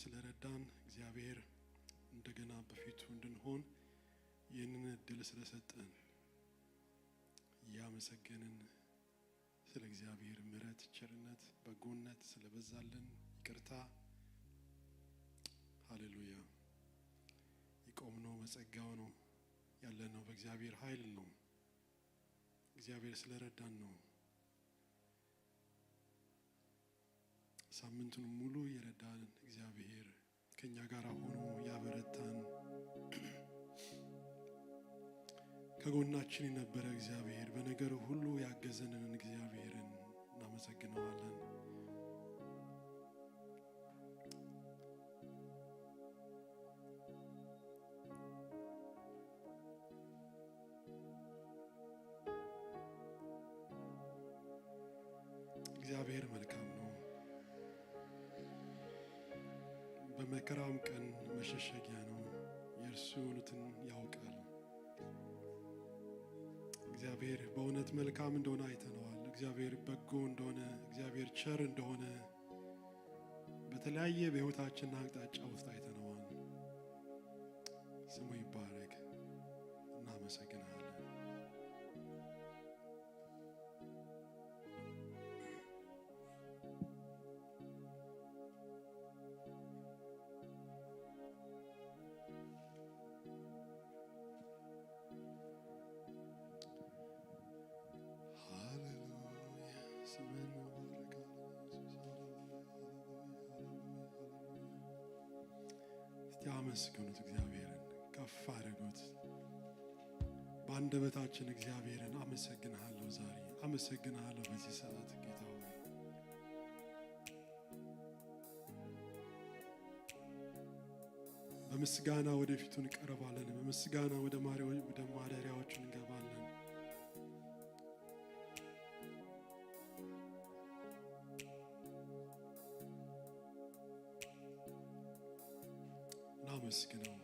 ስለረዳን እግዚአብሔር እንደገና በፊቱ እንድንሆን ይህንን እድል ስለሰጠን ያመሰገንን ስለ እግዚአብሔር ምሕረት ቸርነት በጎነት ስለበዛልን ይቅርታ ሃሌሉያ ይቆምነው በጸጋው ነው ያለነው በእግዚአብሔር ኃይል ነው እግዚአብሔር ስለረዳን ነው ሳምንቱን ሙሉ የረዳን እግዚአብሔር ከኛ ጋር ሆኖ ያበረታን ከጎናችን የነበረ እግዚአብሔር በነገር ሁሉ ያገዘንን እግዚአብሔርን እናመሰግናለን እግዚአብሔር መልካም ነው በመከራም ቀን መሸሸጊያ ነው የእርሱ እውነትን ያውቃል እግዚአብሔር በእውነት መልካም እንደሆነ አይተነዋል እግዚአብሔር በጎ እንደሆነ እግዚአብሔር ቸር እንደሆነ በተለያየ በሕይወታችን አቅጣጫ ውስጥ አይተነዋል ስሙ ይባረክ እናመሰግናለን አመስግኑት እግዚአብሔርን ከፍ አድርጉት በአንደበታችን እግዚአብሔርን አመሰግናለሁ ዛሬ አመሰግናለሁ በዚህ ሰዓት ጌታ ሆይ በምስጋና ወደፊቱ እንቀርባለን በምስጋና ወደ ማደሪያዎቹ እንገባለን አመስግነው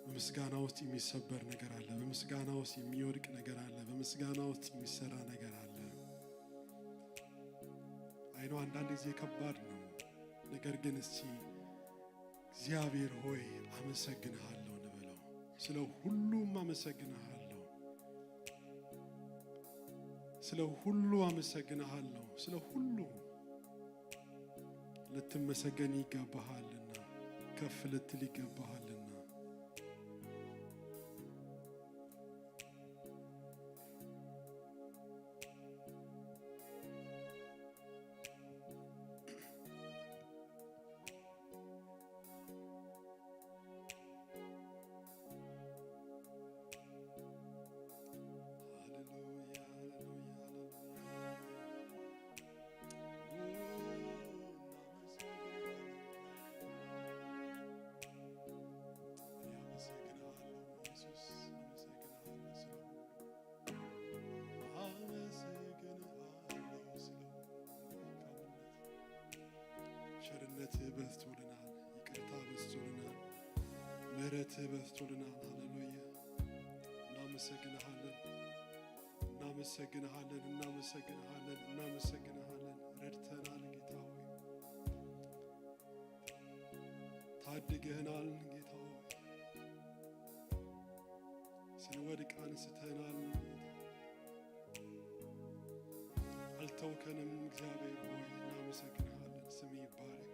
በምስጋና ውስጥ የሚሰበር ነገር አለ በምስጋና ውስጥ የሚወድቅ ነገር አለ በምስጋና ውስጥ የሚሰራ ነገር አለ አይኖ አንዳንድ ጊዜ ከባድ ነው ነገር ግን እስቲ እግዚአብሔር ሆይ አመሰግንሃለሁ እንበለው ስለ ሁሉም አመሰግንሃለሁ ስለ ሁሉ አመሰግንሃለሁ ስለ ሁሉ ልትመሰገን ይገባሃልና ከፍ ልትል ይገባሃልና ቸርነት በዝቶልናል ይቅርታ በዝቶልናል ምሕረት በዝቶልናል ሃሌሉያ እናመሰግንሃለን እናመሰግንሃለን እናመሰግንሃለን እናመሰግንሃለን ረድተናል ጌታ ሆይ ታድገህናል ጌታ ሆይ ስንወድቅ አንስተናል አልተውከንም እግዚአብሔር ሆይ እናመሰግንሃለን ስም ይባረክ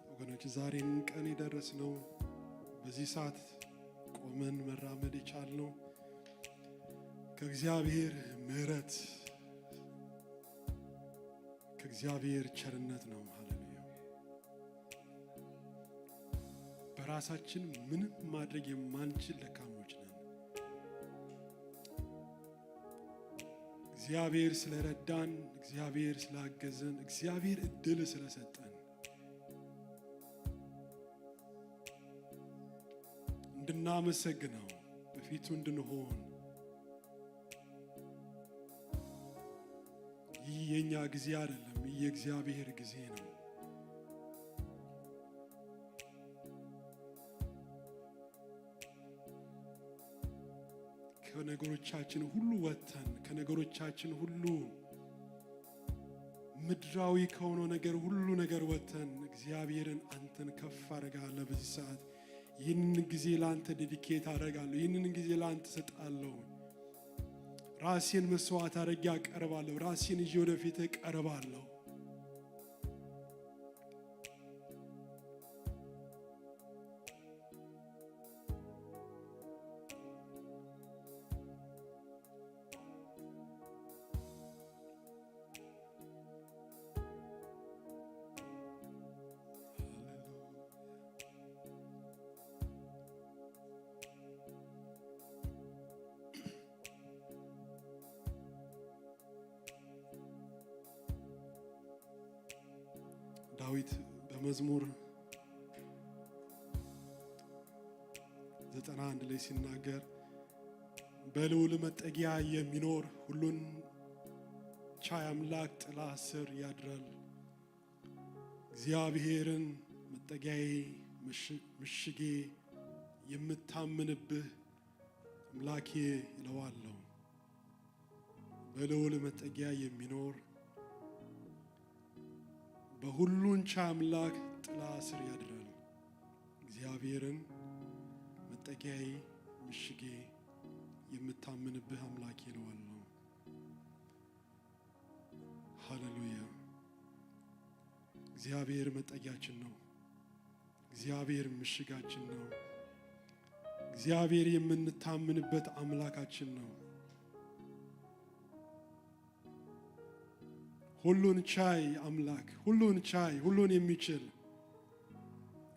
ወገኖች ዛሬን ቀን የደረስነው በዚህ ሰዓት ቆመን መራመድ የቻልነው ከእግዚአብሔር ምሕረት ከእግዚአብሔር ቸርነት ነው ሃሌሉያ በራሳችን ምንም ማድረግ የማንችል ደካሞች ነን እግዚአብሔር ስለረዳን እግዚአብሔር ስላገዘን እግዚአብሔር እድል ስለሰጠን እንድናመሰግነው በፊቱ እንድንሆን የኛ ጊዜ አይደለም፣ የእግዚአብሔር ጊዜ ነው። ከነገሮቻችን ሁሉ ወጥተን ከነገሮቻችን ሁሉ ምድራዊ ከሆነ ነገር ሁሉ ነገር ወጥተን እግዚአብሔርን አንተን ከፍ አደርጋለሁ። በዚህ ሰዓት ይህንን ጊዜ ላንተ ዴዲኬት አደርጋለሁ። ይህንን ጊዜ ላንተ ሰጣለሁ። ራሴን መስዋዕት አድርጌ አቀርባለሁ። ራሴን ይዤ ወደፊት እቀርባለሁ። ዳዊት በመዝሙር 91 ላይ ሲናገር በልዑል መጠጊያ የሚኖር ሁሉን ቻይ አምላክ ጥላ ስር ያድራል። እግዚአብሔርን መጠጊያዬ ምሽጌ የምታምንብህ አምላኬ እለዋለሁ። በልዑል መጠጊያ የሚኖር በሁሉን ቻይ አምላክ ጥላ ስር ያድራል። እግዚአብሔርን መጠጊያዬ ምሽጌ የምታምንብህ አምላኬ እለዋለሁ። ሃሌሉያ! እግዚአብሔር መጠጊያችን ነው። እግዚአብሔር ምሽጋችን ነው። እግዚአብሔር የምንታምንበት አምላካችን ነው። ሁሉን ቻይ አምላክ፣ ሁሉን ቻይ፣ ሁሉን የሚችል፣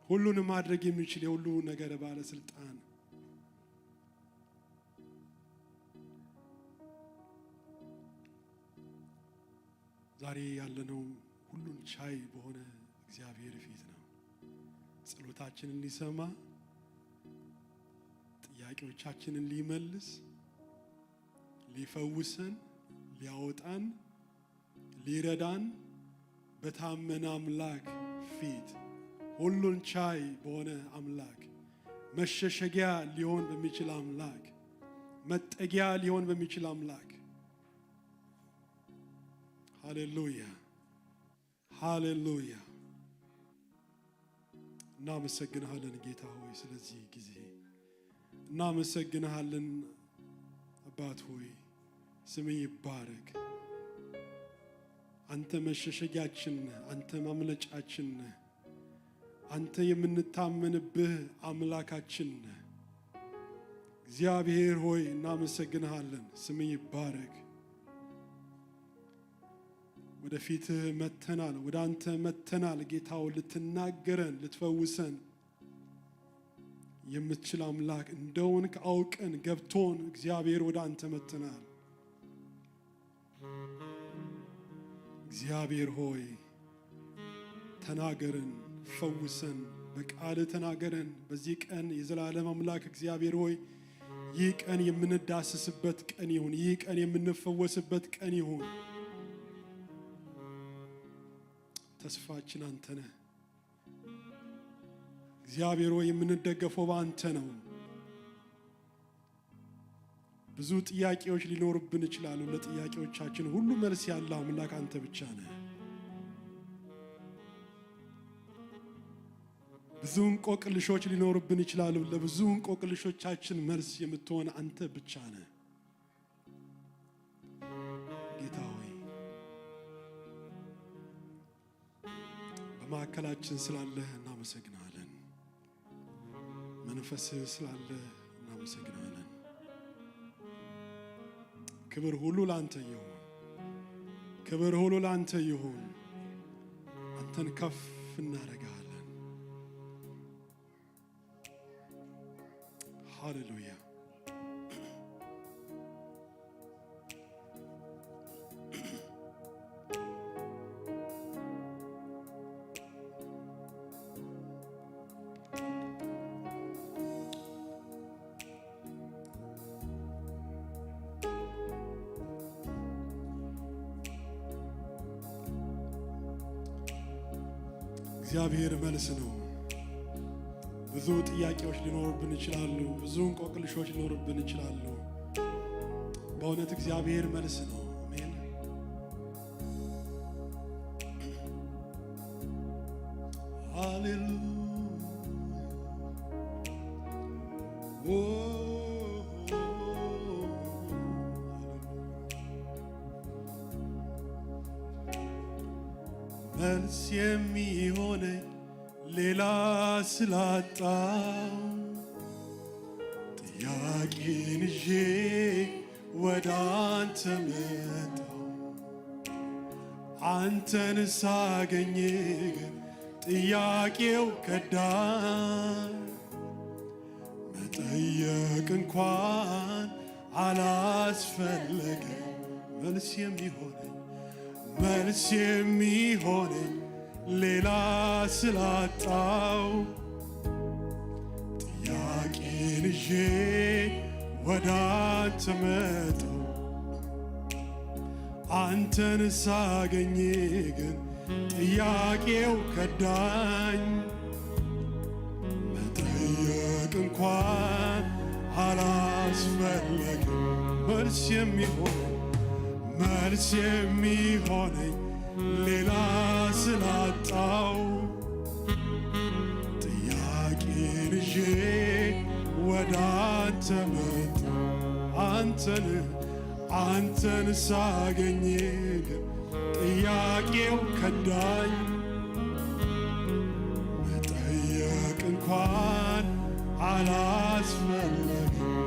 ሁሉን ማድረግ የሚችል የሁሉ ነገር ባለስልጣን ዛሬ ያለነው ሁሉን ቻይ በሆነ እግዚአብሔር ፊት ነው። ጸሎታችንን ሊሰማ፣ ጥያቄዎቻችንን ሊመልስ፣ ሊፈውሰን፣ ሊያወጣን፣ ሊረዳን በታመነ አምላክ ፊት ሁሉን ቻይ በሆነ አምላክ መሸሸጊያ ሊሆን በሚችል አምላክ መጠጊያ ሊሆን በሚችል አምላክ ሃሌሉያ ሃሌሉያ እናመሰግንሃለን ጌታ ሆይ ስለዚህ ጊዜ እናመሰግንሃለን አባት ሆይ ስምህ ይባረክ። አንተ መሸሸጊያችን ነህ። አንተ ማምለጫችን ነህ። አንተ የምንታመንብህ አምላካችን ነህ። እግዚአብሔር ሆይ እናመሰግንሃለን። ስምህ ይባረክ። ወደፊትህ መተናል፣ ወደ አንተ መተናል። ጌታው ልትናገረን ልትፈውሰን የምትችል አምላክ እንደሆንክ አውቀን ገብቶን እግዚአብሔር ወደ አንተ መተናል። እግዚአብሔር ሆይ ተናገረን፣ ፈውሰን፣ በቃል ተናገረን። በዚህ ቀን የዘላለም አምላክ እግዚአብሔር ሆይ ይህ ቀን የምንዳስስበት ቀን ይሁን። ይህ ቀን የምንፈወስበት ቀን ይሁን። ተስፋችን አንተ ነህ እግዚአብሔር ሆይ የምንደገፈው በአንተ ነው። ብዙ ጥያቄዎች ሊኖርብን ይችላሉ። ለጥያቄዎቻችን ሁሉ መልስ ያለው አምላክ አንተ ብቻ ነህ። ብዙ እንቆቅልሾች ሊኖርብን ይችላሉ። ለብዙ እንቆቅልሾቻችን መልስ የምትሆን አንተ ብቻ ነህ። ጌታ ሆይ በማዕከላችን ስላለህ እናመሰግናለን። መንፈስህ ስላለህ እናመሰግናለን። ክብር ሁሉ ላንተ ይሁን። ክብር ሁሉ ላንተ ይሁን። አንተን ከፍ እናደርጋለን። ሃሌሉያ እግዚአብሔር መልስ ነው። ብዙ ጥያቄዎች ሊኖሩብን ይችላሉ። ብዙ እንቆቅልሾች ሊኖሩብን ይችላሉ። በእውነት እግዚአብሔር መልስ ነው። አሜን። ሃሌሉያ መልስ የሚሆነኝ ሌላ ስላጣው ጥያቄን ይዤ ወደ አንተ መጣሁ። አንተን ሳገኝ ግን ጥያቄው ከዳኝ። መጠየቅ እንኳን አላስፈለገም። መልስ የሚሆነኝ ሌላ ስላጣው ጥያቄን ይዤ ወደ አንተ መጣሁ። አንተን ሳገኝ ግን ጥያቄው ከዳኝ። መጠየቅ እንኳን አላስፈለገም። መልስ የሚሆነኝ ሌላ ስላጣው ጥያቄን ይዤ ወደ አንተ መጣሁ። አንተን ሳገኝ ግን ጥያቄው ከዳኝ። መጠየቅ እንኳን አላስፈለገም።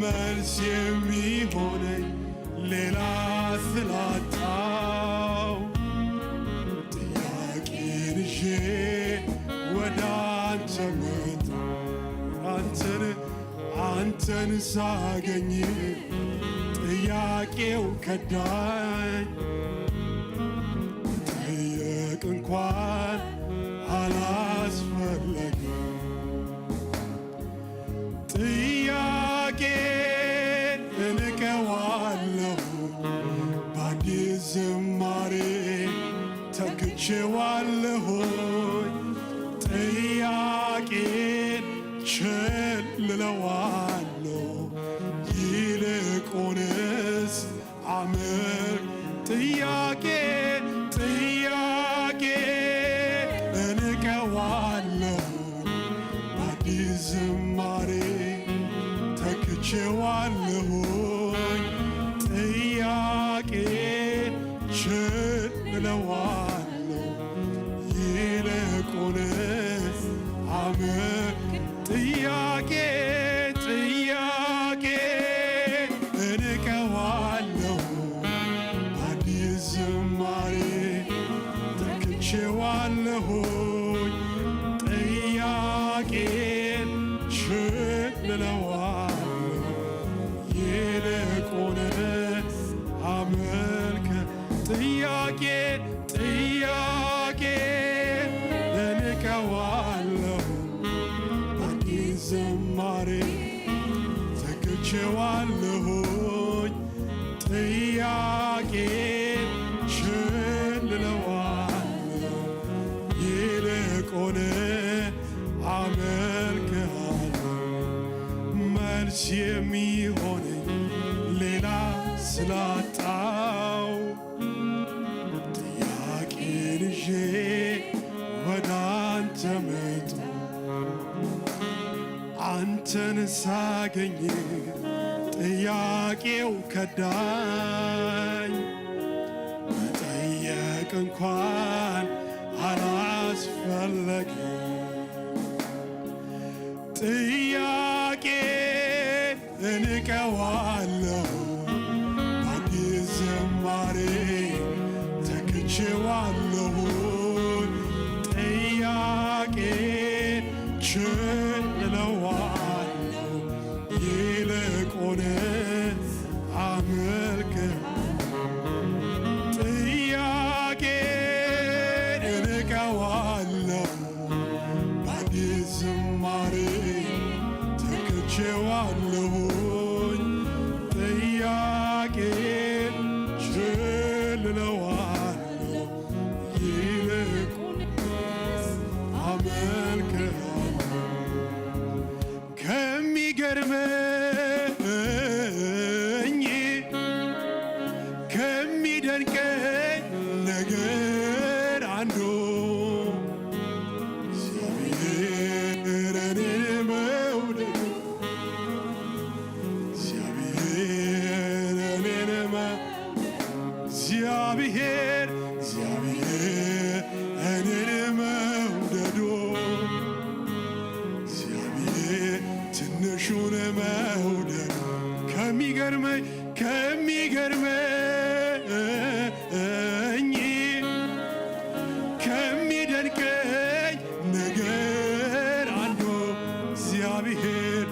መልስ የሚሆነኝ ሌላ ስላጣው ጥያቄን ይዤ ወደ አንተ መጣሁ። አንተን ሳገኝ ጥያቄው ከዳኝ። መጠየቅ እንኳን አላስፈለገም። ጥያቄን እንቀዋለሁ በአዲስ ዝማሬ ተክቼዋለሁኝ። ጥያቄን ቸልለዋለሁ ይልቁንስ ጥያቄን እንቀዋለሁ በአዲስ ዝማሬ ተክቼዋለሁኝ። ጥያቄን ቸልለዋለሁ ይልቁንስ ጥያቄ እንቀዋለሁ በአዲስ ዝማሬ ተክቼዋለሁኝ። ጥያቄን ቸልለዋለሁ ይልቁንስ ጥያቄን እንቀዋለሁ በአዲስ ዝማሬ ተክቼዋለሁኝ። ጥያቄን ቸልለዋለሁ ይልቁንስ አመልክሃለሁ። መልስ የሚሆነኝ ሌላ ስላጣው ጥያቄን ይዤ ወደ አንተ መጣሁ። አንተን ሳገኝ ጥያቄው ከዳኝ። መጠየቅ እንኳን አላስፈለገም። ጥያቄን እንቀዋለሁ በአዲስ ዝማሬ ተክቼዋለሁ። ጥያቄን ቸልለዋለሁ ይልቁንስ ጥያቄን እንቀዋለሁ በአዲስ ዝማሬ ተክቼዋለሁኝ። ጥያቄን ቸልለዋለሁ ከሚገርመኝ ከሚደንቀኝ ነገር አንዱ እግዚአብሔር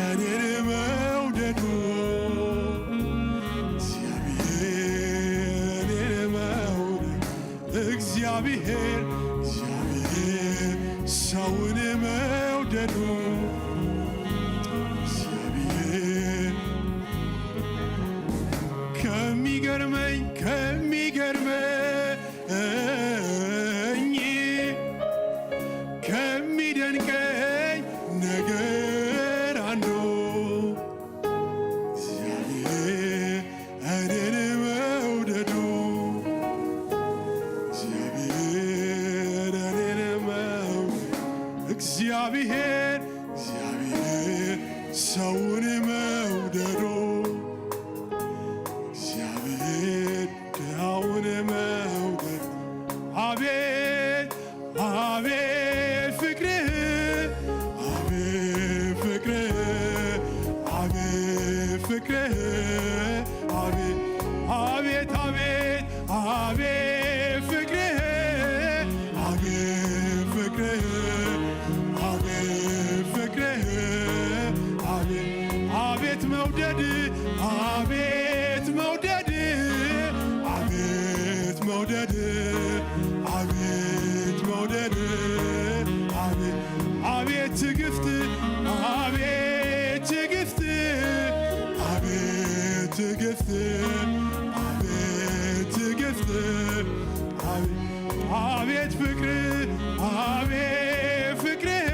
እኔን መውደዱ እግዚአብሔር ሰውን መውደዱ ከሚገርመኝ ከሚደንቀኝ ነገር አንዱ እግዚአብሔር እኔን መውደዱ እግዚአብሔር ሰውን መውደዱ እግዚአብሔር ድሃውን መውደዱ አቤት አቤት ፍቅርህ አቤት ፍቅርህ አቤት ፍቅርህ አቤት አቤት አቤት አቤት ፍቅርህ አቤት ፍቅርህ አቤት መውደድ አቤት መውደድ አቤት መውደድ አቤት መውደድ አቤት ትዕግስት አቤት ትዕግስት አቤት ትዕግስት አቤት ትዕግስት አቤት ፍቅር አቤት ፍቅር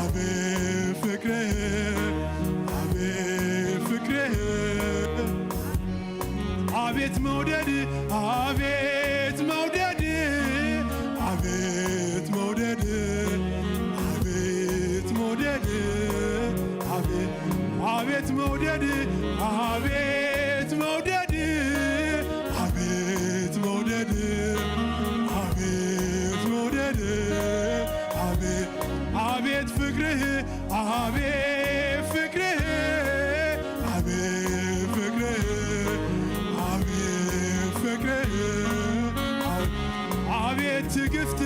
አቤት ፍቅር አቤት መውደድ አቤት መውደድ አቤት መውደድ አቤት መውደድ አቤት መውደድ አቤት መውደድ አቤት መውደድ አቤት መውደድ አቤት ፍቅርህ አቤት ፍቅርህ አቤት ፍቅርህ አቤት ትዕግስት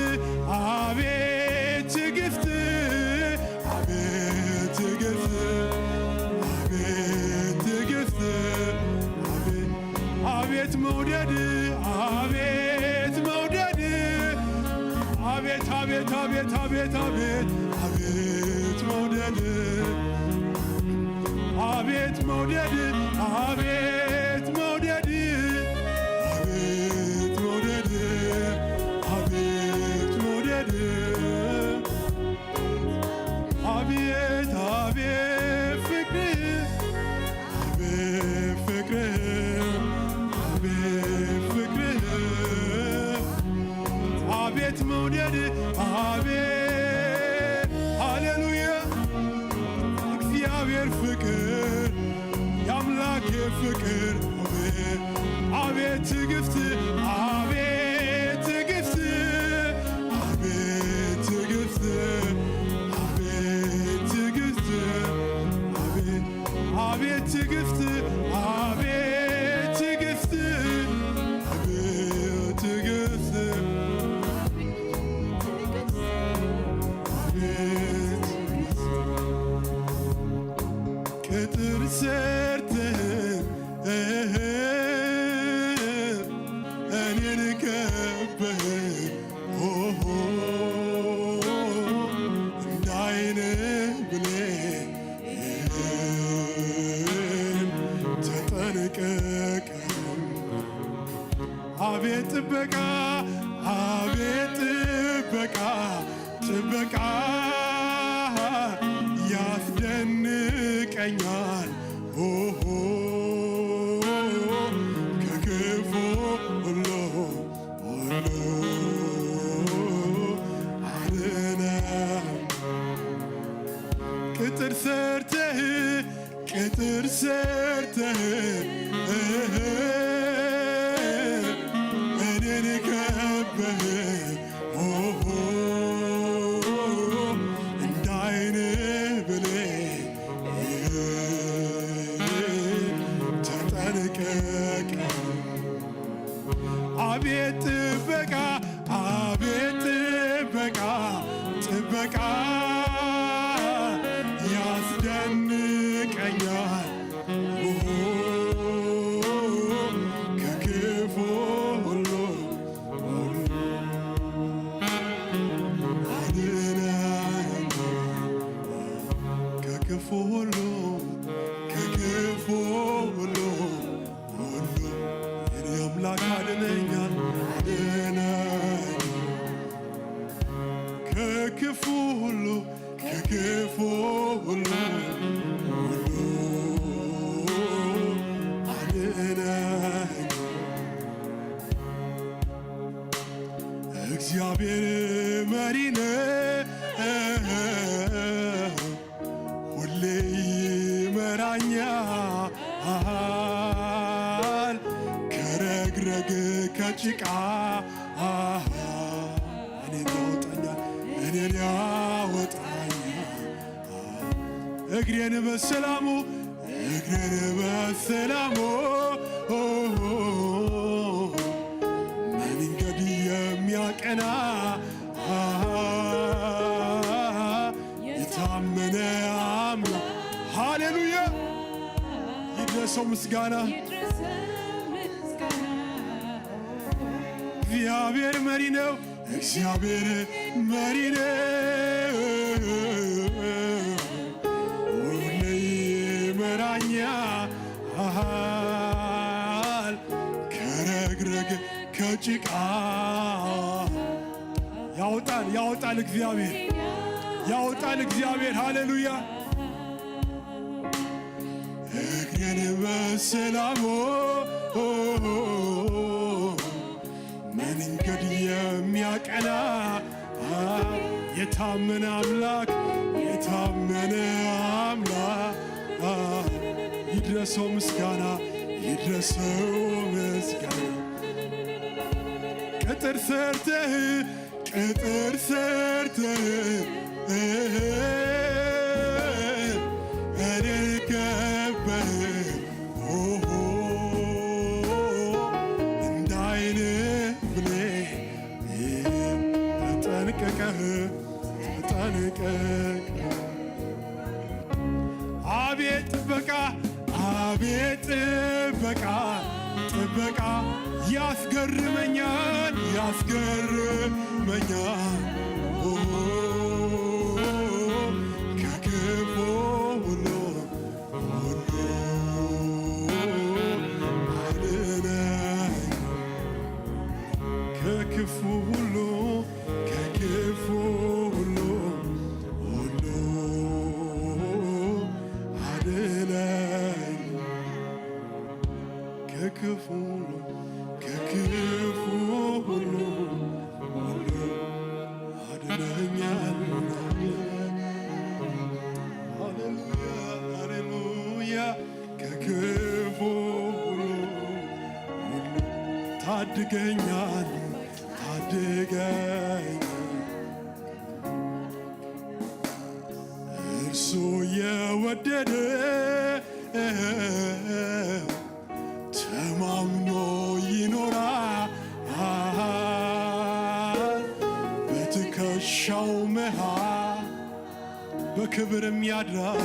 አቤት ትዕግስት አቤት ትዕግስት አቤት ትዕግስት አቤት መውደድ አቤት መውደድ አቤት አቤት አቤት አቤት አቤት አቤት መውደድ አቤት መውደድ አቤት መውደድ አቤት መውደድ አቤት አቤት ፍቅር አቤት ፍቅር አቤት ፍቅር አቤት መውደድ አቤት ሃሌሉያ እግዚአብሔር ፍቅር የአምላኬ ፍቅር አቤት ትዕግስት አቤት ትዕግስት አቤት ትዕግስት አቤት ትዕግስት አቤት ትዕግስት አቤት ትዕግስት አቤት ትዕግስት አቤት ቅጥር ሰርተህ እኔን ከበህ እንደ ዓይንህ ብሌን ተጠንቀቅ አቤት ጥበቃ አቤት ጥበቃ ጥበቃ ያስደንቀኛል ከክፉ ሁሉ አድነህ ቅጥር ሰርተህ እኔን ከበህ እንደ ዓይንህ ብሌን አቤት ጥበቃ አቤት ጥበቃ ጥበቃ ያስደንቀኛል ከክፉ ሁሉ አድነኝ ከክፉ ሁሉ ከክፉ ሁሉ የኔ አምላክ አድነኛል አድነኝ ከክፉ ሁሉ ከክፉ ሁሉ አድነኝ እግዚአብሔር መሪ ነው ሁሌ ይመራኛል ከረግረግ ከጭቃ እኔን ያወጣኛል እግሬን በሰላሙ መንገድ የሚያቀና የታመነ አምላክ ሃሌሉያ ይድረሰው ምስጋና እግዚአብሔር መሪ ነው እግዚአብሔር መሪ ነው ሁሌ ይመራኛል ከረግረግ ከጭቃ ያወጣል እግዚአብሔር ያወጣል እግዚአብሔር ሃሌሉያ እግሬን በሰላሙ መንገድ የሚያቀና የታመነ አምላክ ይድረሰው ምስጋና ቅጥር ሰርተህ እኔን ከበህ እንዳይን ብሌን ተጠንቀቀህ አቤት ጥበቃ ጥበቃ ያስገርመኛል ከክፉ ሁሉ አድነኝ ከክፉ ሁሉ አድነኝ ከክፉ ሁሉ አድነኛል ሃሌሉያ ከክፉ ሁሉ ታድገኛል እርሱ የወደደ ተማምኖ ይኖራል በትከሻው መሃል በክብርም ያድራል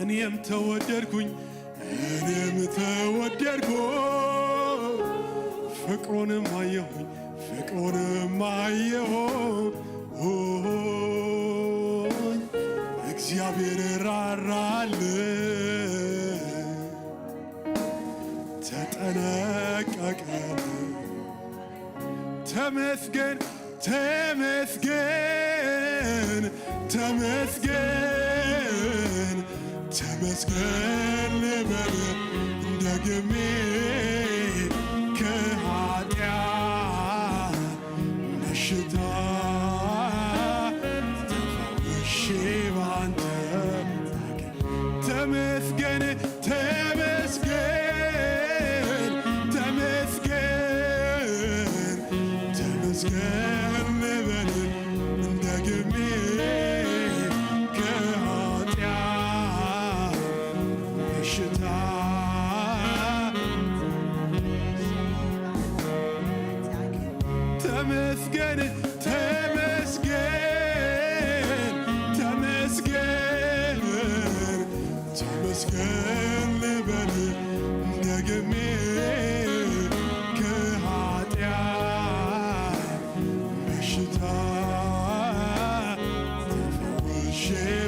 እኔም ተወደድኩኝ ፍቅሩንም አየሁኝ እግዚአብሔር ራራልኝ ተጠነቀቀልኝ ተመስገን ልበል ደግሜ ከኃጢአት በሽታ ተፈውሼ ባንተ ተመስገን ልበል ደግሜ ከኃጢአት በሽታ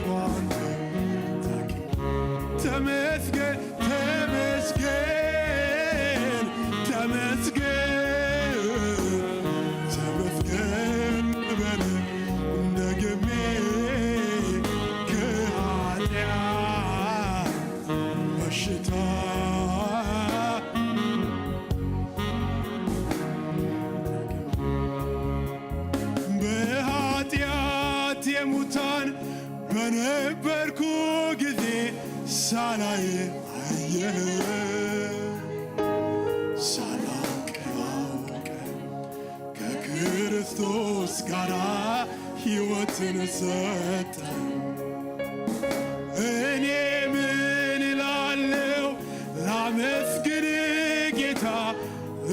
ባንተ ተመስገን ተመስገን ተመስገን ተመስገን በል ደግሜ ከኃጢአት በሽታ በኃጢአት የሙታን በነበርኩ ጊዜ ሳላይ አየህ ሳላውቅ አውቀህ ከክርስቶስ ጋር ሕይወትን ሰጠ። እኔ ምን እላለሁ ላመስግን ጌታ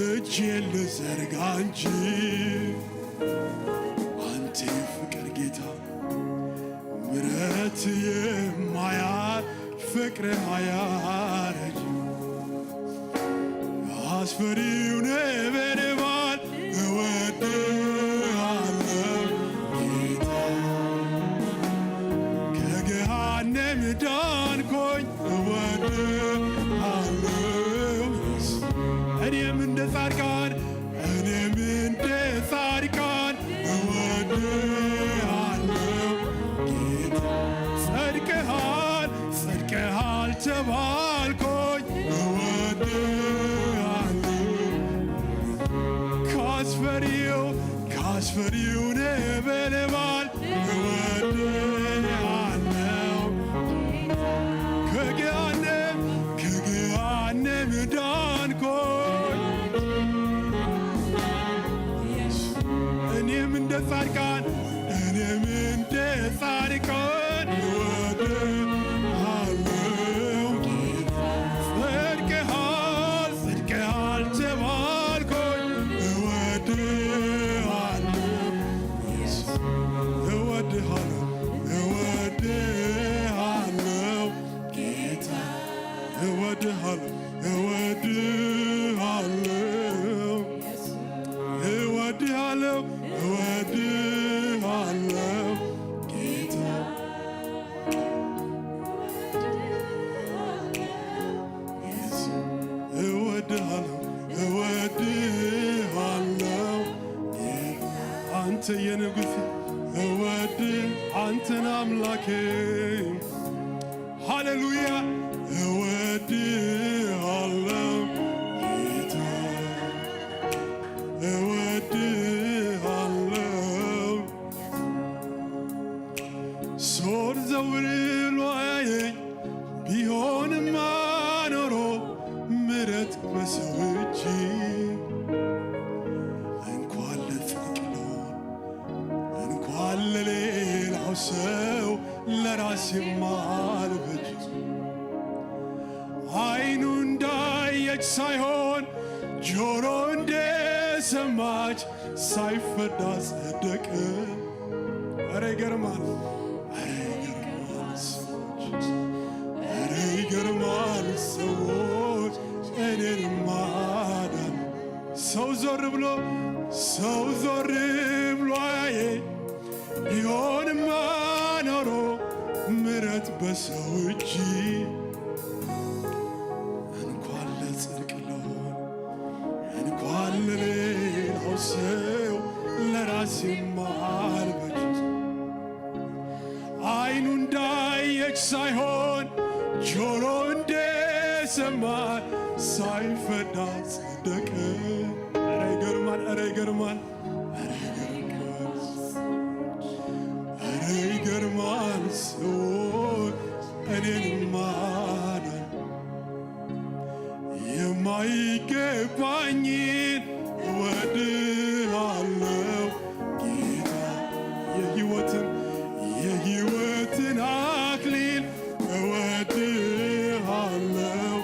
እጄን ልዘርጋ እንጂ አንተ ፍቅር ጌታ ምሕረት የማያልፍ ፍቅር አያረጅ አስፈሪው ነበልባል እወድሃለሁ ጌታ ከገሃነም ዳንኮኝ እወድሃለሁ እኔም እንደ ጻድቃን እወድሃለሁ ጌታ ጸድቀሃል ጸድቀሃል ተባልኮኝ እወድሃለሁ ካስፈሪው ነበልባል እወድሃለሁ ከገሃነም ዳንኮኝ እኔም እንደ ጻድቃን እወድሃለሁ ጌታ ጸድቀሃል ጸድቀሃል ተባልኮኝ እወድሃለሁ ጌታ እወድሃለሁ ጌታ እወድሃለሁ አንተ የንጉሥ አንተን አምላኬ ሃሌሉያ እወድሃለሁ ጌታ እወድሃለሁ ሶር ዘውር ሏየኝ ቢሆንማ ኖሮ ምሕረት በሰው እጅ እንኳን ለጽድቅ እንኳን ለሌላው ሰው ለራሴም አልበጅ አይኑ እንዳየች ሳይሆን ጆሮ እንደሰማች ሳይፈርድ ጸደቀ። ኧረ ይገርማል፣ ኧረ ይገርማል ሰዎች እኔን ማዳን ሰው ዞር ብሎ አየ ቢሆንማ ኖሮ ምሕረት በሰው እጅ እንኳን ለጽድቅ ልሆን እንኳን ለሌላው ሰው ለራሴም አልበጅ አይኑ እንዳየች ሳይሆን ጆሮ እንደሰማ ሳይፈርድ ጸደቀ። ኧረ ይገርማል፣ ኧረ ይገርማል፣ ኧረ ይገርማል ሰዎች እኔን ማዳን የማይገባኝን እወድሃለሁ ጌታ የሕይወትን አክሊል እወድሃለሁ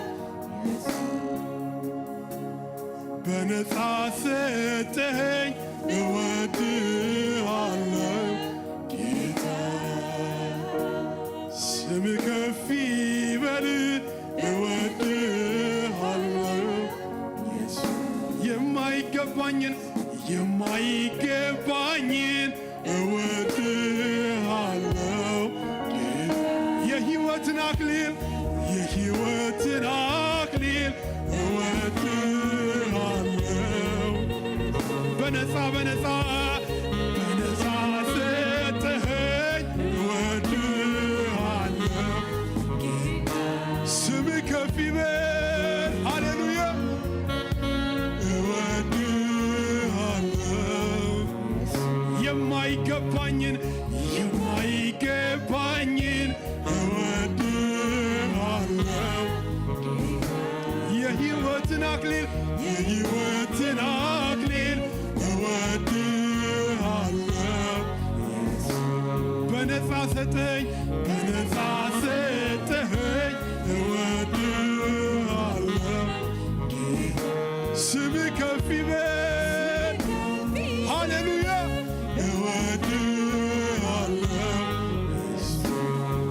በነፃ ሰጠኸኝ እወድሃለሁ ጌታ ስም ከፍ ይበል እወድሃለሁ የማይገባኝን እወድሃለሁ አክሊል የሕይወትን አክሊል እወድሃለሁ በነፃ በነፃ በነፃ ሰጠኸኝ እወድሃለሁ ስምህ ከፍ ይበል ሃሌሉያ እወድሃለሁ የማይገባኝን እወድሃለሁ የሕይወትን አክሊል የሕይወትን አክሊል እወድሃለሁ በነፃ ሰጠኝ በነፃ ሰጠኸኝ እወድሃለሁ ስምህ ከፍ ይበል ሃሌሉያ እወድሃለሁ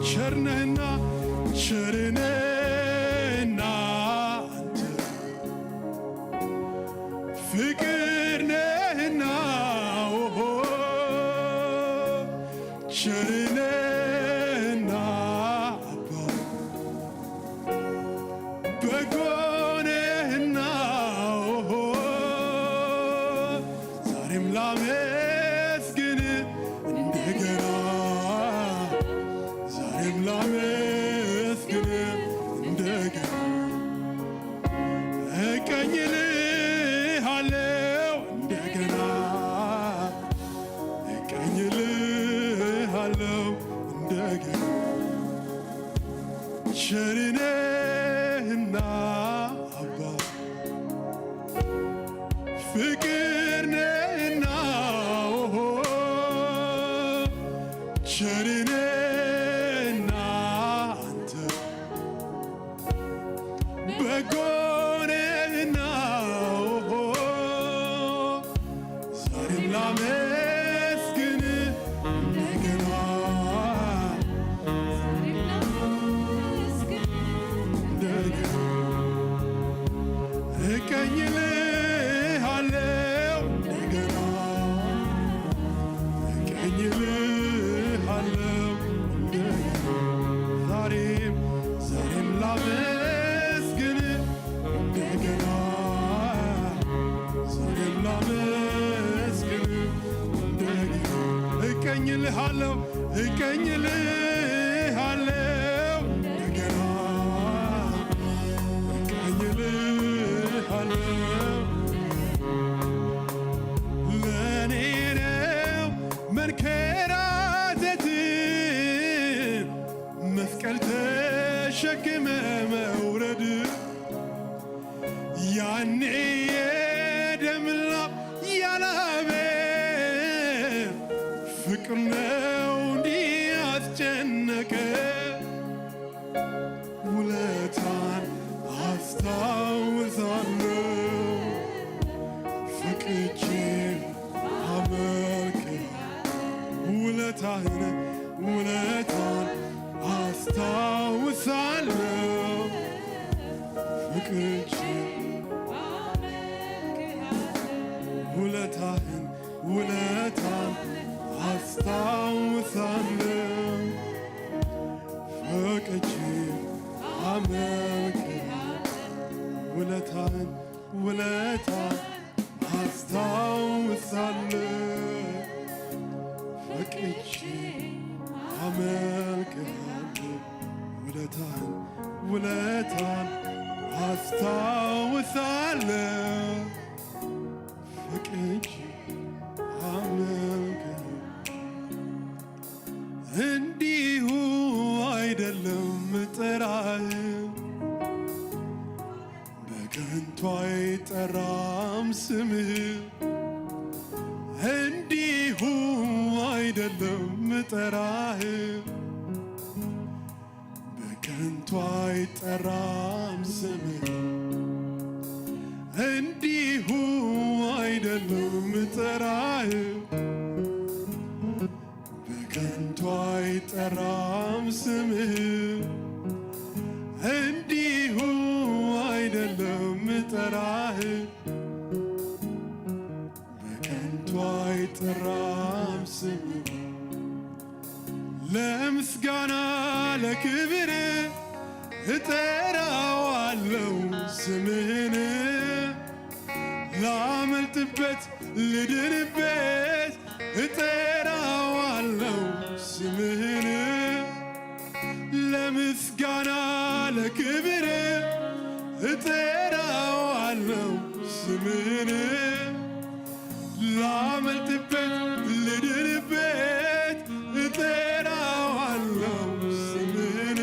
ቸርነህና ቸርነህና አንተ ፍቅር ነህና ኦሆ ቸርነህና አባ በጎ ነህና ኦሆ ዛሬም ላመስግን እንደገና ዛሬም ላመስግን እንደገና እቀኝልሃለሁ እንደገና እቀኝልሃለሁ እንደገና ቸርነህና አባ ፍቅር ነህና ኦሆ ቸርነህና አንተ በጎ ነህና ኦሆ ዛሬም ላመስግን እንደገና እንደገና እቀኝልሃለሁ እንደገና እቀኝልሃለሁ እንደገና ዛሬም ላመስግን እንደገና ዛሬም ላመስግን እንደገና እቀኝልሃለሁ እቀኝልሃለሁ እንደገና እቀኝልሃለሁ ለእኔ ነው መንከራተትን መስቀል ተሸክመ መውረድ ያኔ የደም ላብ ያላበ ፍቅር ነው እንዲህ ያስጨነቀ ውለታን አስታውሳለሁ ፍቅጄ አመልክሃለሁ ውለታን አስታውሳለሁ ፍቅጄ ውለታን አስታውሳለሁ ፍቅጄ አመልክሃለሁ ውለታን አስታውሳለሁ ፍቅጄ አመልክሃለሁ ውለታን አስታውሳለሁ ፍቅጄ አመልክሃለሁ እንዲሁ አይደለም ጥራህ በከንቱ አይጠራም ስምህ እንዲሁ አይደለም ጠራህ በከንቱ አይጠራም ስምህ እንዲሁ አይደለም ጠራህ በከንቱ አይጠራም ስምህ እንዲሁ አይደለም ጠራህ በከንቱ አይጠራም ስምህ ለምስጋና ለክብር እጠራዋለሁ ስምህን ላመልጥበት ልድንበት እጠራዋለሁ ስምህን ለምስጋና ለክብር እጠራዋለሁ ስምህን ላመልጥበት ልድንበት እጠራዋለሁ ስምህን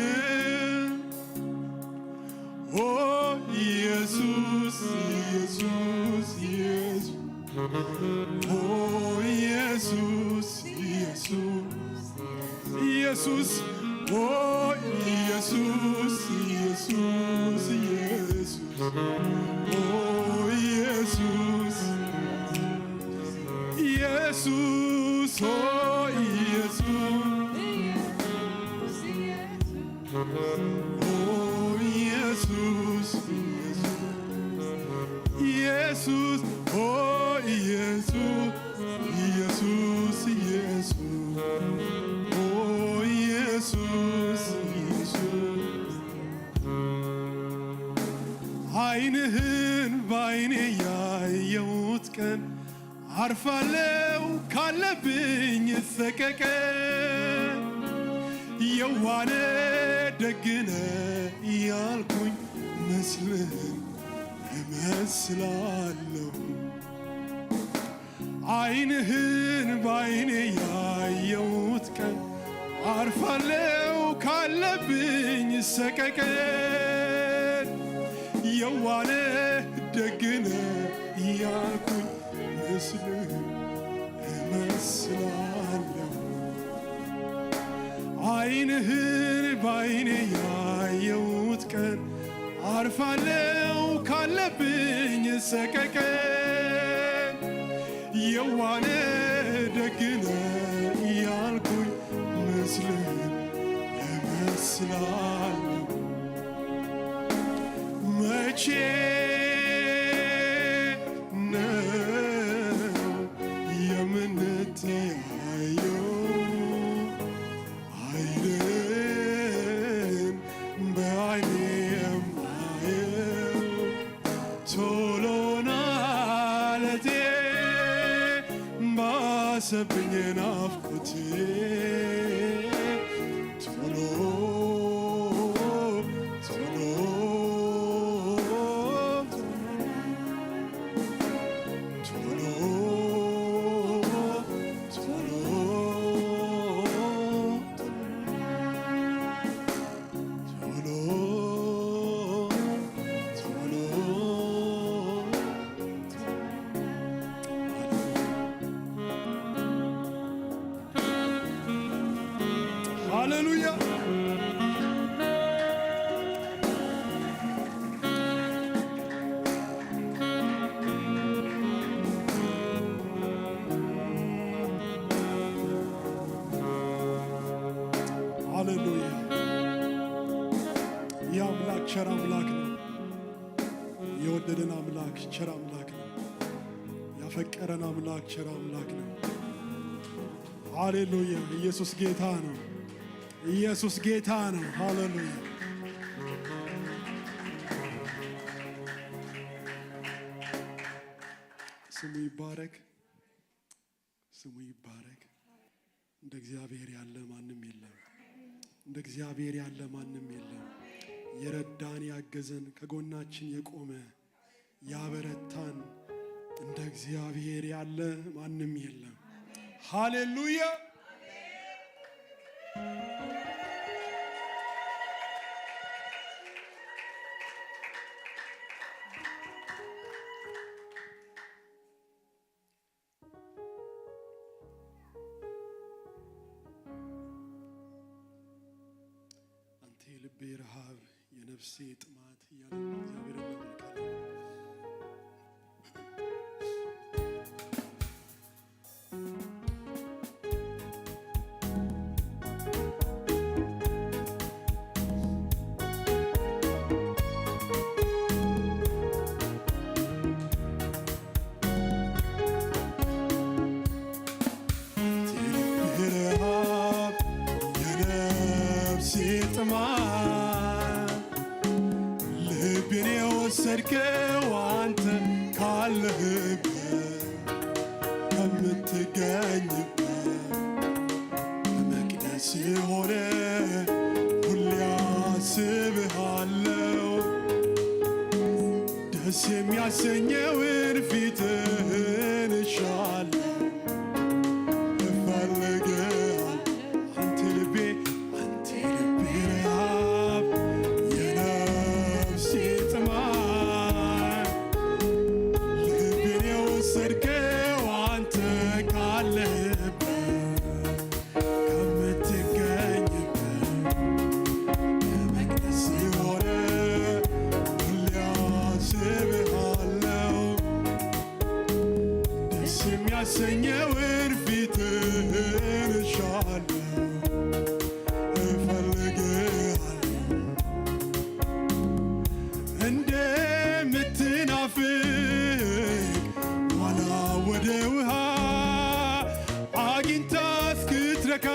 ኦ ኢየሱስ ኢየሱስ ኢየሱስ ኦ ኢየሱስ ኢየሱስ ኢየሱስ ኦ ኢየሱስ ኢየሱስ ኢየሱስ ኦ ኢየሱስ ኢየሱስ ኦ ኢየሱስ ኦ ኢየሱስ ኢየሱስ ኦ ኢየሱስ ኢየሱስ ኢየሱስ ኦ ኢየሱስ ኢየሱስ ዓይንህን በዓይኔ ያየሁት ቀን አርፋለው ካለብኝ ሰቀቀን የዋነ ደግነ እያልኩኝ መስልህን እመስላለሁ ዓይንህን በዓይኔ ያየሁት ቀን አርፋለው ካለብኝ ሰቀቀን የዋነ ደግነ እያልኩኝ መስልህን እመስላለሁ ዓይንህን በዓይኔ ያየሁት ቀን አርፋለው ካለብኝ ሰቀቀን የዋነ ደግነ እያልኩኝ መስልህን እመስላለሁ መቼ ሰብኝ ናፍቆቴ ቶሎ ቶሎ ቶሎ ቶሎ ሃሌሉያ ሃሌሉያ የአምላክ ቸር አምላክ ነው። የወደደን አምላክ ቸር አምላክ ነው። ያፈቀረን አምላክ ቸር አምላክ ነው። ሃሌሉያ ኢየሱስ ጌታ ነው። ኢየሱስ ጌታ ነው። ሃሌሉያ ስሙ ይባረክ፣ ስሙ ይባረክ። እንደ እግዚአብሔር ያለ ማንም የለም። እንደ እግዚአብሔር ያለ ማንም የለም። የረዳን ያገዘን፣ ከጎናችን የቆመ ያበረታን እንደ እግዚአብሔር ያለ ማንም የለም። ሃሌሉያ የልቤ ረሃብ የነፍሴ ጥማት እያለ እግዚአብሔር እናመልካለን። ጥማት ልቤን የወሰድከው አንተ ካለህበት ከምትገኝበት በመቅደስ ሆነ ሁሌ አስብሃለው ደስ የሚያሰኘውን ፊትህን እሻለሁ እፈልግሃለሁ አንተ ልቤ ረሃብ የነፍሴ ጥማት ልቤን የወሰድከው አንተ ካለህበት ከምትገኝበት በመቅደስ ሆነ ሁሌ አስብሃለው ደስ የሚያሰኘውን ፊትህን እሻለሁ ዋላ ወደ ውሃ አግኝታ እስክትረካ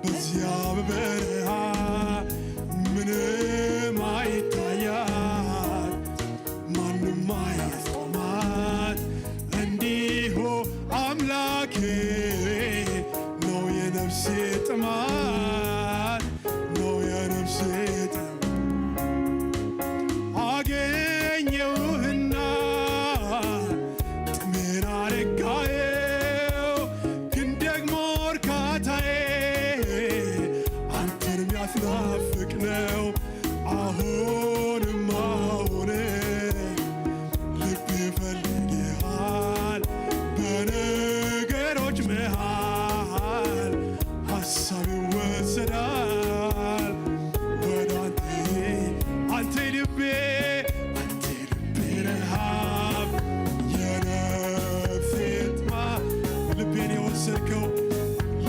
በዚያ በበረሃ ምንም አይታያት ማንም አያስቆማት እንዲሁ አምላኬ ነው የነፍሴ ጥማት ነው የነፍሴ አገኘሁህና ጥሜን አረካኸው ግን ደግሞ እርካታዬ አንተን የሚያስናፍቅ ነው አሁንም ልቤ ፈልግሃል በነገሮች መሃል ሐሳብ ይወሰዳል ወደ አንተ ልቤ ረሃብ የነፍሴ ጥማት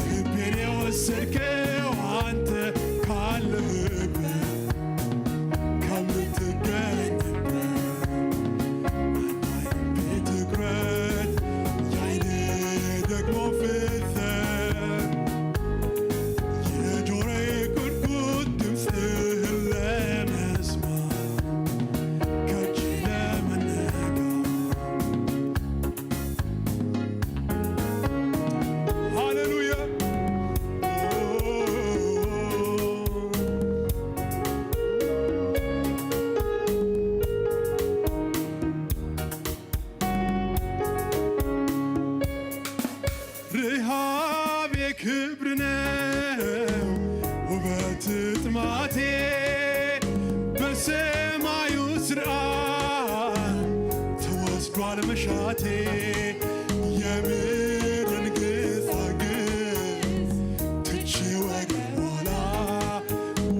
ልቤን የወሰድከው አንተ ካለህበት ከምትገኝበት የልቤ ትኩረት የዓይኔ ደግሞ ፍሰት የጆሮዬ ጉድጉድ ድምፅህን ለመስማት ከእጅ ለመነጋት ሃሌሉያ ረሃቤ ክብር ነው ውበት ጥማቴ በሰማዩ ሥርዓት ተወስዷል መሻቴ የምድርን ግሳንግስ ትቼ ወደ ኋላ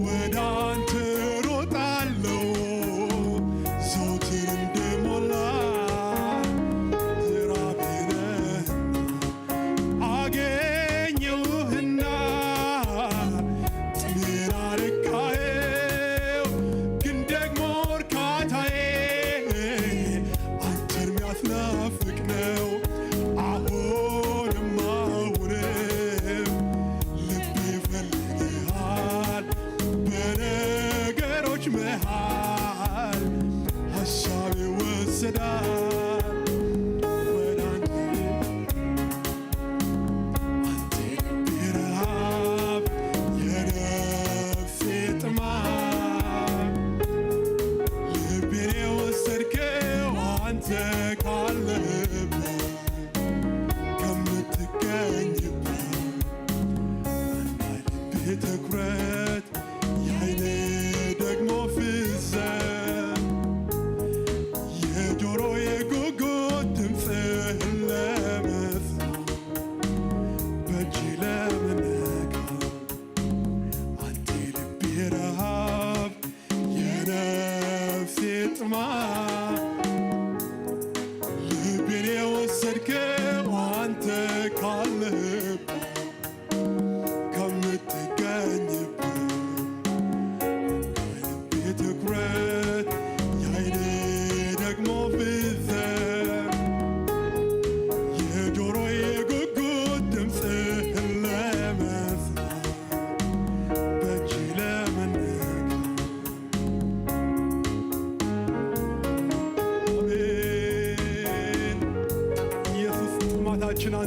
ወደ አንተ ሮጣለሁ ዘወትር እንደሞላ ዝራቤ ነህና አገኘሁህና ጥሜን አረካኸው ግን ደግሞ እርካታዬ አንተን የሚያስናፍቅ ነው አሁንም ልቤ ፈልግሃል በነገሮች መሃል ሐሳብ ይወሰዳል ወደ አንተ ልቤ ረሃብ የነፍሴ ጥማት ልቤን የወሰድከው አንተ ካለህበት ከምትገኝበት ልቤ ትኩረት የዓይኔ ደግሞ ፍሰት የጆሮዬ ጉጉት ድምፅህን ለመስማት በእጅ ለመነካት አንተ ልቤ ረሃብ የነፍሴ ጥማት ልቤን የወሰድከው አንተ ካለህበት ከምትገኝበት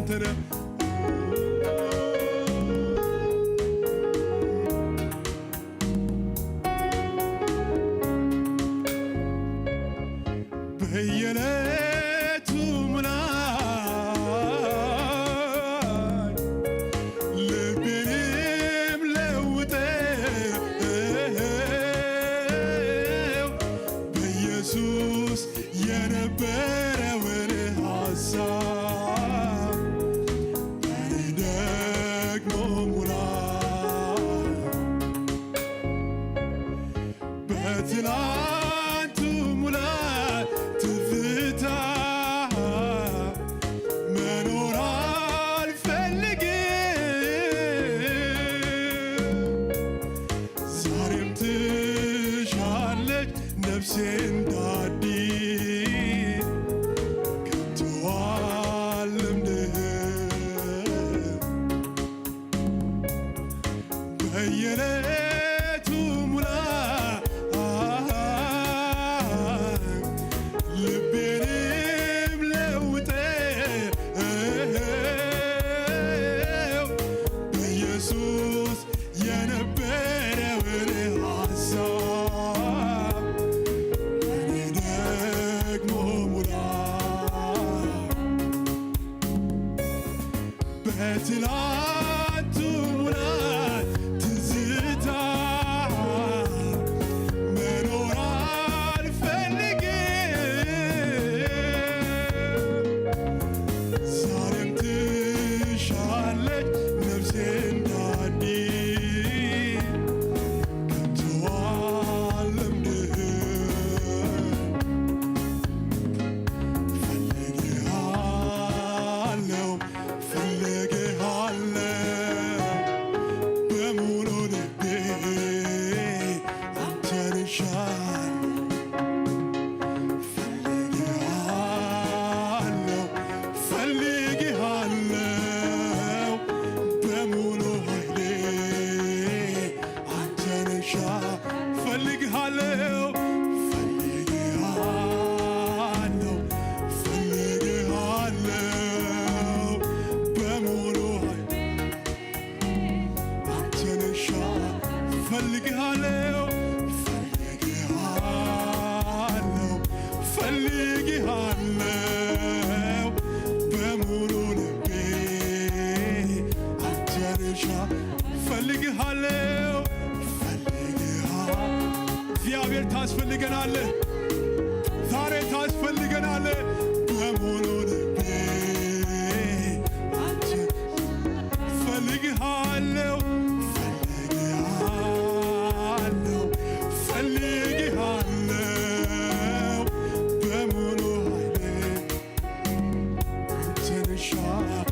አንተ ነህ። በየዕለቱ ሙላኝ ልቤንም ለውጠው በኢየሱስ የነበረውን ሐሳብ እኔ ደግሞ ሙላኝ በትላንቱ ሙላት ትዝታ መኖር አልፈልግም። ዛሬም ትሻለች ነፍሴ እንዳዲስ ከቶ አልለምድህም። በየዕለቱ ሙላት ልቤንም ለውጠው በኢየሱስ የነበረውን ሐሳብ እኔ ደግሞ ሙላኝ በትላንቱ ሙላት ትዝታ መኖር አልፈልግም። ዛሬም ትሻለች ነፍሴ እንዳዲስ ከቶ አልለምድህም። ፈልግሃለሁ ፈልግሃለሁ በሙሉ ልቤ አንተን እሻለሁ። ፈልግሃለሁ ፈልግሃለሁ በሙሉ ኃይሌ አንተን እሻለሁ። ፈልግሃለሁ ፈልግሃለሁ ፈልግሃለሁ በሙሉ ኃይሌ አንተን እሻለሁ። ፈልግሃለሁ ፈልግሃለሁ ፈልግሃለሁ በሙሉ ልቤ አንተን እሻለሁ። ፈልግሃለሁ እግዚአብሔር ታስፈልገናለህ፣ ዛሬ ታስፈልገናለህ በሙሉ ልቤ አንተን ፈልግሃለሁ ፈልግሃለሁ ፈልግሃለሁ በሙሉ ኃይሌ አንተን እሻለሁ።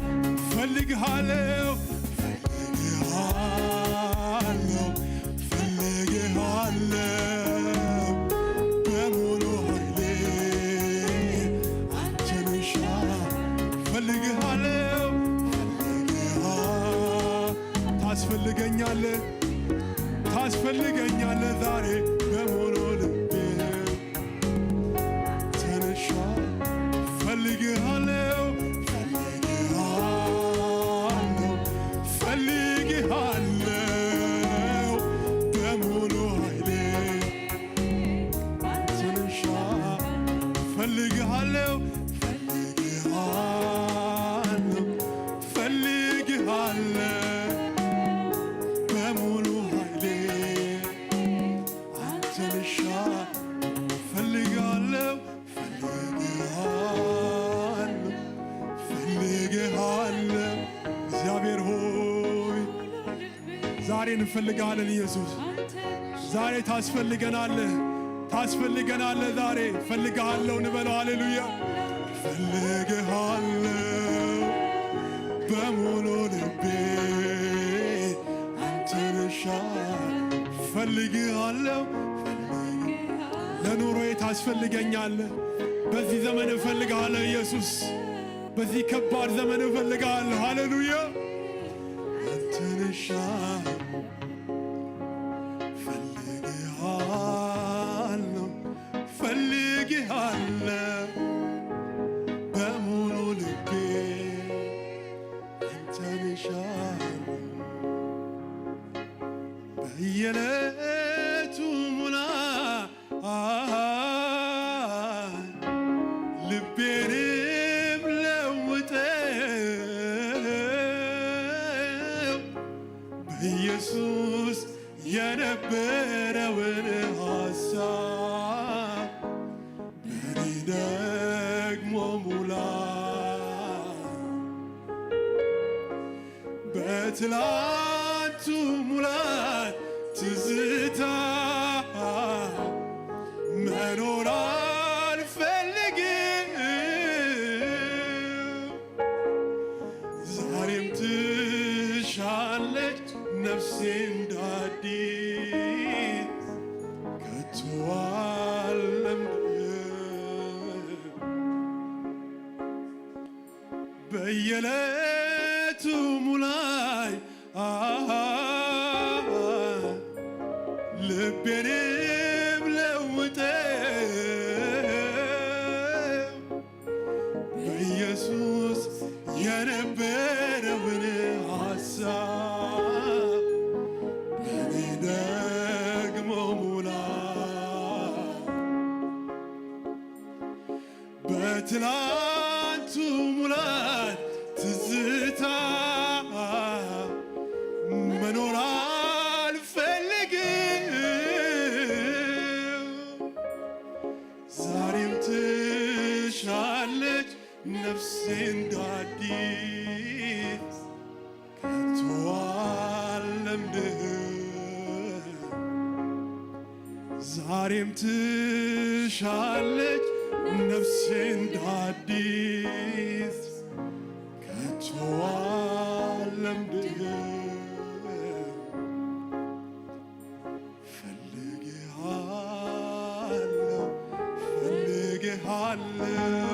ፈልግሃለሁ ፈልግሃለሁ ፈልግሃለሁ በሙሉ ኃይሌ አንተን እሻለሁ። ፈልግሃለሁ ታስፈልገኛለህ ታስፈልገኛለህ ዛሬ በሙሉ ልቤ አንተን እሻለሁ። ፈልግሃለሁ ፈልግሃለሁ ፈልግሃለሁ በሙሉ ኃይሌ አንተን እሻለሁ። ፈልግሃለሁ ፈልግሃለሁ ፈልግሃለሁ በሙሉ ኃይሌ አንተን እሻለሁ። ፈልግሃለሁ ፈልግሃለሁ ፈልግሃለሁ እግዚአብሔር ሆይ ዛሬ እንፈልግሃለን። ኢየሱስ ዛሬ ታስፈልገናለህ ታስፈልገናለህ። ዛሬ ፈልግሃለሁ እንበለው። ሃሌሉያ ፈልግሃለሁ በሙሉ ልቤ አንተን እሻለሁ። ፈልግሃለሁ ለኑሮዬ ታስፈልገኛለህ። በዚህ ዘመን እፈልግሃለሁ ኢየሱስ፣ በዚህ ከባድ ዘመን እፈልግሃለሁ። ሃሌሉያ አንተን እሻለሁ ፈልግሃለሁ ፈልግሃለሁ በሙሉ ልቤ በየዕለቱ ሙላ ልቤንም ለውጠው በኢየሱስ የነበረውን ሐሳብ በኔ ደግሞ ሙላ። በትላንቱ ሙላት ትዝታ መኖር አልፈልግም። ዛሬም ትሻለች ነፍሴ እንዳዲስ ከቶ አልለምድም። በየዕለቱ ሙላይ ልቤንም ለውጠው በኢየሱስ የነበረውን ሐሳብ በኔ ደግሞ ሙላ። በትላንቱ ሙላት ትዝታ መኖር አልፈልግም። ዛሬም ትሻለች ነፍሴ እንዳዲስ ከቶ አልለምድም። ዛሬም ትሻለች ነፍሴ እንዳዲስ ከቶ አልለምድም። ፈልጌሃለሁ ፈልጌሃለሁ